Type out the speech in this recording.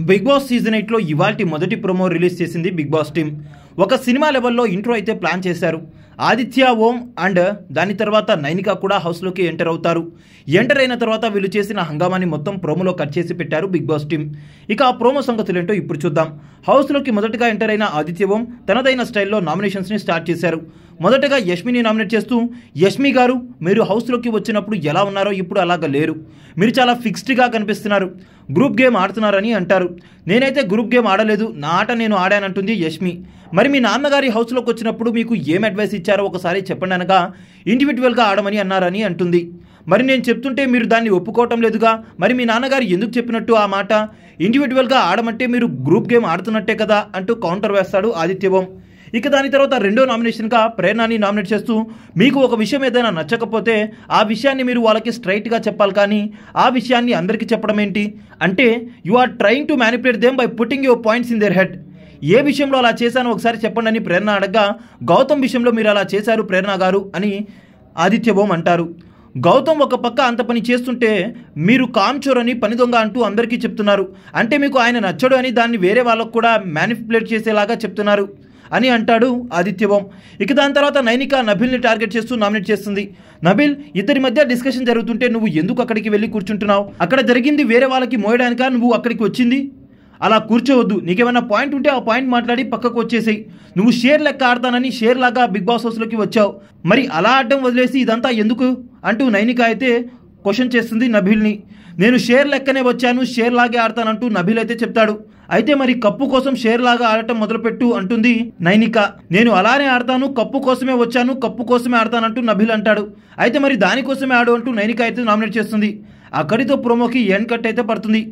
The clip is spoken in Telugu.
బిగ్ బాస్ సీజన్ 8లో ఇవాల్టి మొదటి ప్రోమో రిలీజ్ చేసింది బిగ్ బాస్ టీమ్. ఒక సినిమా లెవెల్లో ఇంట్రో అయితే ప్లాన్ చేశారు. ఆదిత్య, ఓం అండ్ దాని తర్వాత నైనిక కూడా హౌస్లోకి ఎంటర్ అవుతారు. ఎంటర్ అయిన తర్వాత వీళ్ళు చేసిన హంగామాని మొత్తం ప్రోమోలో కట్ చేసి పెట్టారు బిగ్ బాస్ టీమ్. ఇక ఆ ప్రోమో సంగతులేంటో ఇప్పుడు చూద్దాం. హౌస్లోకి మొదటగా ఎంటర్ అయిన ఆదిత్య ఓం తనదైన స్టైల్లో నామినేషన్స్ని స్టార్ట్ చేశారు. మొదటగా యష్మిని నామినేట్ చేస్తూ, యష్మి గారు మీరు హౌస్లోకి వచ్చినప్పుడు ఎలా ఉన్నారో ఇప్పుడు అలాగ లేరు, మీరు చాలా ఫిక్స్డ్గా కనిపిస్తున్నారు, గ్రూప్ గేమ్ ఆడుతున్నారని అంటారు. నేనైతే గ్రూప్ గేమ్ ఆడలేదు, నా ఆట నేను ఆడానంటుంది యష్మి. మరి మీ నాన్నగారి హౌస్లోకి వచ్చినప్పుడు మీకు ఏం అడ్వైస్ ఇచ్చారో ఒకసారి చెప్పండి అనగా ఇండివిజువల్గా ఆడమని అన్నారని అంటుంది. మరి నేను చెప్తుంటే మీరు దాన్ని ఒప్పుకోవటం లేదుగా, మరి మీ నాన్నగారు ఎందుకు చెప్పినట్టు ఆ మాట? ఇండివిజువల్గా ఆడమంటే మీరు గ్రూప్ గేమ్ ఆడుతున్నట్టే కదా అంటూ కౌంటర్ వేస్తాడు ఆదిత్య ఓం. ఇక దాని తర్వాత రెండో నామినేషన్గా ప్రేరణని నామినేట్ చేస్తూ, మీకు ఒక విషయం ఏదైనా నచ్చకపోతే ఆ విషయాన్ని మీరు వాళ్ళకి స్ట్రైట్గా చెప్పాలి, కానీ ఆ విషయాన్ని అందరికీ చెప్పడం ఏంటి అంటే you are trying to manipulate them by putting your points in their head. ఏ విషయంలో అలా చేశానో ఒకసారి చెప్పండి అని ప్రేరణ అడగ్గా, గౌతమ్ విషయంలో మీరు అలా చేశారు ప్రేరణ గారు అని ఆదిత్య ఓం అంటారు. గౌతమ్ ఒక పక్క అంత పని చేస్తుంటే మీరు కామ్చోరని పని దొంగ అంటూ అందరికీ చెప్తున్నారు, అంటే మీకు ఆయన నచ్చడు అని దాన్ని వేరే వాళ్ళకు కూడా మ్యానిపులేట్ చేసేలాగా చెప్తున్నారు అని అంటాడు ఆదిత్య ఓం. ఇక దాని తర్వాత నైనిక నబిల్ని టార్గెట్ చేస్తూ నామినేట్ చేస్తుంది. నబిల్, ఇద్దరి మధ్య డిస్కషన్ జరుగుతుంటే నువ్వు ఎందుకు అక్కడికి వెళ్ళి కూర్చుంటున్నావు? అక్కడ జరిగింది వేరే వాళ్ళకి మోయడానికా నువ్వు అక్కడికి వచ్చింది? అలా కూర్చోవద్దు, నీకేమైనా పాయింట్ ఉంటే ఆ పాయింట్ మాట్లాడి పక్కకు వచ్చేసేయి. నువ్వు షేర్ లెక్క ఆడతానని షేర్ లాగా బిగ్ బాస్ హౌస్లోకి వచ్చావు, మరి అలా ఆడడం వదిలేసి ఇదంతా ఎందుకు అంటూ నైనిక అయితే క్వశ్చన్ చేస్తుంది నబిల్ని. నేను షేర్ లెక్కనే వచ్చాను, షేర్ లాగే ఆడతానంటూ నబిల్ అయితే చెప్తాడు. అయితే మరి కప్పు కోసం షేర్ లాగా ఆడటం మొదలుపెట్టు అంటుంది నైనిక. నేను అలానే ఆడతాను, కప్పు కోసమే వచ్చాను, కప్పు కోసమే ఆడతానంటూ నబిల్ అంటాడు. అయితే మరి దానికోసమే ఆడు అంటూ నైనిక అయితే నామినేట్ చేస్తుంది. అక్కడితో ప్రోమోకి ఎండ్ కట్ అయితే పడుతుంది.